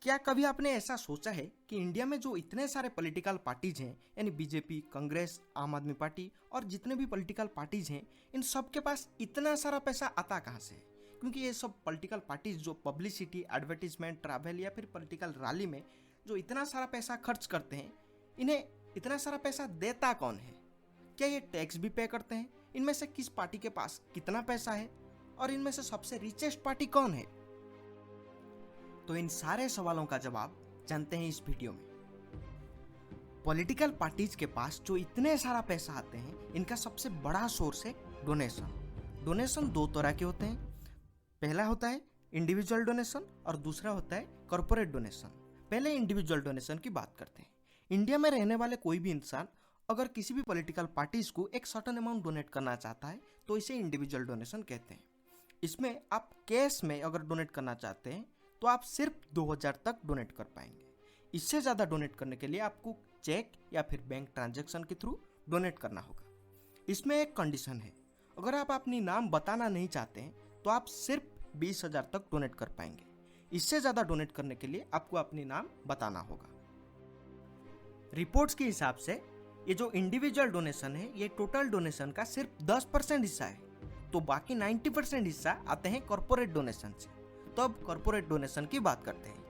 क्या कभी आपने ऐसा सोचा है कि इंडिया में जो इतने सारे पॉलिटिकल पार्टीज हैं, यानी बीजेपी, कांग्रेस, आम आदमी पार्टी और जितने भी पॉलिटिकल पार्टीज हैं, इन सब के पास इतना सारा पैसा आता कहाँ से है? क्योंकि ये सब पॉलिटिकल पार्टीज जो पब्लिसिटी, एडवर्टीजमेंट, ट्रैवल या फिर पॉलिटिकल रैली में जो इतना सारा पैसा खर्च करते हैं, इन्हें इतना सारा पैसा देता कौन है? क्या ये टैक्स भी पे करते हैं? इनमें से किस पार्टी के पास कितना पैसा है और इनमें से सबसे रिचेस्ट पार्टी कौन है? तो इन सारे सवालों का जवाब जानते हैं इस वीडियो में। पॉलिटिकल पार्टीज के पास जो इतने सारा पैसा आते हैं, इनका सबसे बड़ा सोर्स है डोनेशन। डोनेशन दो तरह के होते हैं। पहला होता है इंडिविजुअल डोनेशन और दूसरा होता है कॉर्पोरेट डोनेशन। पहले इंडिविजुअल डोनेशन की बात करते हैं। इंडिया में रहने वाले कोई भी इंसान अगर किसी भी पॉलिटिकल पार्टीज को एक सर्टेन अमाउंट डोनेट करना चाहता है तो इसे इंडिविजुअल डोनेशन कहते हैं। इसमें आप कैश में अगर डोनेट करना चाहते हैं तो आप सिर्फ 2000 तक डोनेट कर पाएंगे। इससे ज़्यादा डोनेट करने के लिए आपको चेक या फिर बैंक ट्रांजैक्शन के थ्रू डोनेट करना होगा। इसमें एक कंडीशन है, अगर आप अपनी नाम बताना नहीं चाहते हैं तो आप सिर्फ 20,000 तक डोनेट कर पाएंगे। इससे ज़्यादा डोनेट करने के लिए आपको अपनी नाम बताना होगा। रिपोर्ट्स के हिसाब से ये जो इंडिविजुअल डोनेशन है, ये टोटल डोनेशन का सिर्फ 10% हिस्सा है, तो बाकी 90% हिस्सा आते हैं कॉर्पोरेट डोनेशन से। तो अब कॉर्पोरेट डोनेशन की बात करते हैं।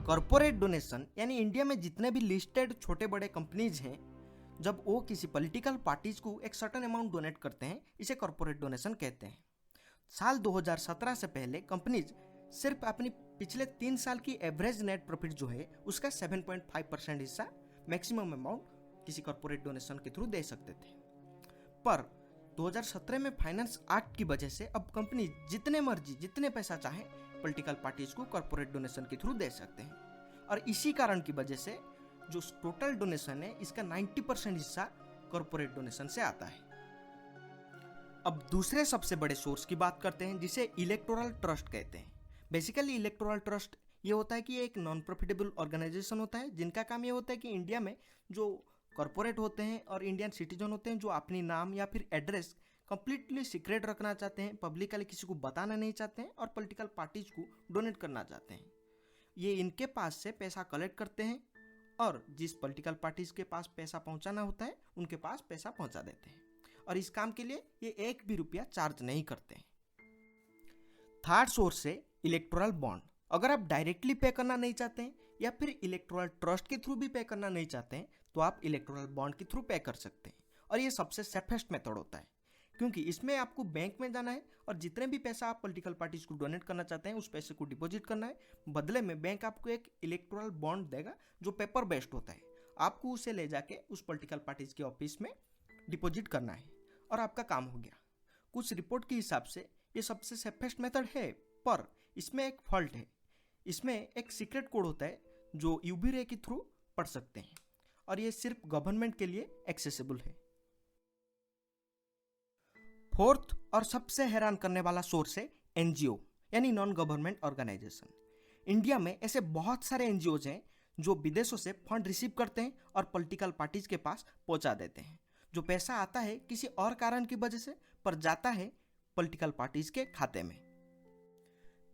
कॉर्पोरेट डोनेशन यानी इंडिया में जितने भी लिस्टेड छोटे बड़े कंपनीज हैं, जब वो किसी पॉलिटिकल पार्टीज को एक सर्टेन अमाउंट डोनेट करते हैं, इसे कॉर्पोरेट डोनेशन कहते हैं। साल 2017 से पहले कंपनीज सिर्फ अपनी पिछले 3 साल की एवरेज नेट प्रॉफिट जो है उसका 7.5% हिस्सा मैक्सिमम अमाउंट किसी कॉर्पोरेट डोनेशन के थ्रू दे सकते थे। पर 2017 में फाइनेंस एक्ट की वजह से अब कंपनी जितने मर्जी जितने पैसा चाहे पॉलिटिकल पार्टीज को कॉर्पोरेट डोनेशन के थ्रू दे सकते हैं। और इसी कारण की वजह से जो टोटल डोनेशन है, इसका 90% हिस्सा कॉर्पोरेट डोनेशन से आता है। अब दूसरे सबसे बड़े सोर्स की बात करते हैं, जिसे इलेक्टोरल ट्रस्ट कहते हैं। बेसिकली इलेक्टोरल ट्रस्ट ये होता है कि ये एक नॉन प्रॉफिटेबल ऑर्गेनाइजेशन होता है, जिनका काम ये होता है कि इंडिया में जो कॉर्पोरेट होते हैं और इंडियन सिटीजन होते हैं जो अपनी नाम या फिर एड्रेस कंप्लीटली सीक्रेट रखना चाहते हैं, पब्लिकली किसी को बताना नहीं चाहते हैं और पॉलिटिकल पार्टीज को डोनेट करना चाहते हैं, ये इनके पास से पैसा कलेक्ट करते हैं और जिस पॉलिटिकल पार्टीज के पास पैसा पहुंचाना होता है उनके पास पैसा पहुंचा देते हैं। और इस काम के लिए ये 1 भी रुपया चार्ज नहीं करते हैं। थर्ड सोर्स है इलेक्टोरल बॉन्ड। अगर आप डायरेक्टली पे करना नहीं चाहते हैं या फिर इलेक्टोरल ट्रस्ट के थ्रू भी पे करना नहीं चाहते हैं तो आप इलेक्टोरल बॉन्ड के थ्रू पे कर सकते हैं। और ये सबसे सेफेस्ट मेथड होता है, क्योंकि इसमें आपको बैंक में जाना है और जितने भी पैसा आप पॉलिटिकल पार्टीज को डोनेट करना चाहते हैं उस पैसे को डिपॉजिट करना है। बदले में बैंक आपको एक इलेक्टोरल बॉन्ड देगा जो पेपर बेस्ड होता है। आपको उसे ले जाके उस पॉलिटिकल पार्टीज के ऑफिस में डिपॉजिट करना है और आपका काम हो गया। कुछ रिपोर्ट के हिसाब से ये सबसे सेफेस्ट मेथड है, पर इसमें एक फॉल्ट है। इसमें एक सीक्रेट कोड होता है जो यूवी रे के थ्रू पढ़ सकते हैं और ये सिर्फ गवर्नमेंट के लिए एक्सेसिबल है। फोर्थ और सबसे हैरान करने वाला सोर्स है एनजीओ यानी नॉन गवर्नमेंट ऑर्गेनाइजेशन। इंडिया में ऐसे बहुत सारे एनजीओज हैं जो विदेशों से फंड रिसीव करते हैं और पॉलिटिकल पार्टीज के पास पहुंचा देते हैं। जो पैसा आता है किसी और कारण की वजह से, पर जाता है पॉलिटिकल पार्टीज के खाते में।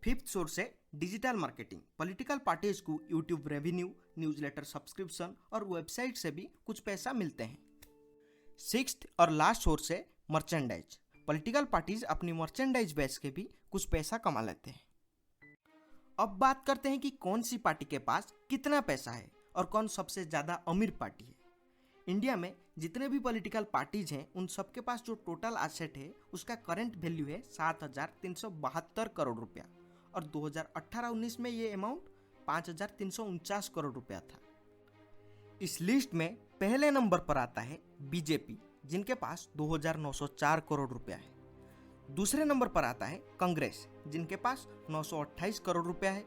फिफ्थ सोर्स है डिजिटल मार्केटिंग। पॉलिटिकल पार्टीज को यूट्यूब रेवेन्यू, न्यूज़लेटर सब्सक्रिप्शन और वेबसाइट से भी कुछ पैसा मिलते हैं। सिक्स्थ और लास्ट सोर्स है मर्चेंडाइज। पॉलिटिकल पार्टीज अपनी मर्चेंडाइज बेच के भी कुछ पैसा कमा लेते हैं। अब बात करते हैं कि कौन सी पार्टी के पास कितना पैसा है और कौन सबसे ज़्यादा अमीर पार्टी है। इंडिया में जितने भी पॉलिटिकल पार्टीज हैं उन सबके पास जो टोटल एसेट है उसका करंट वैल्यू है 7,372 करोड़ रुपया और 2018-19 में ये अमाउंट 5,349 करोड़ रुपया था। इस लिस्ट में पहले नंबर पर आता है बीजेपी, जिनके पास 2,904 करोड़ रुपया है। दूसरे नंबर पर आता है कांग्रेस, जिनके पास 928 करोड़ रुपया है।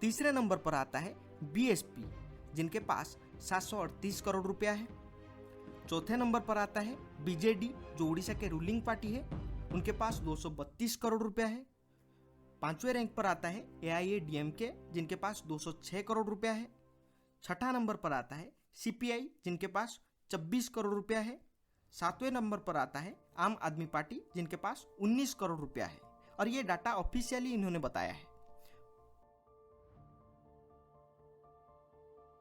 तीसरे नंबर पर आता है बीएसपी, जिनके पास 738 करोड़ रुपया है। चौथे नंबर पर आता है बीजेडी, जो उड़ीसा के रूलिंग पार्टी है, उनके पास 232 करोड़ रुपया है। पांचवें रैंक पर आता है एआईएडीएमके, जिनके पास 206 करोड़ रुपया है। छठा नंबर पर आता है सीपीआई, जिनके पास 26 करोड़ रुपया है। सातवें नंबर पर आता है आम आदमी पार्टी, जिनके पास 19 करोड़ रुपया है। और ये डाटा ऑफिशियली इन्होंने बताया है।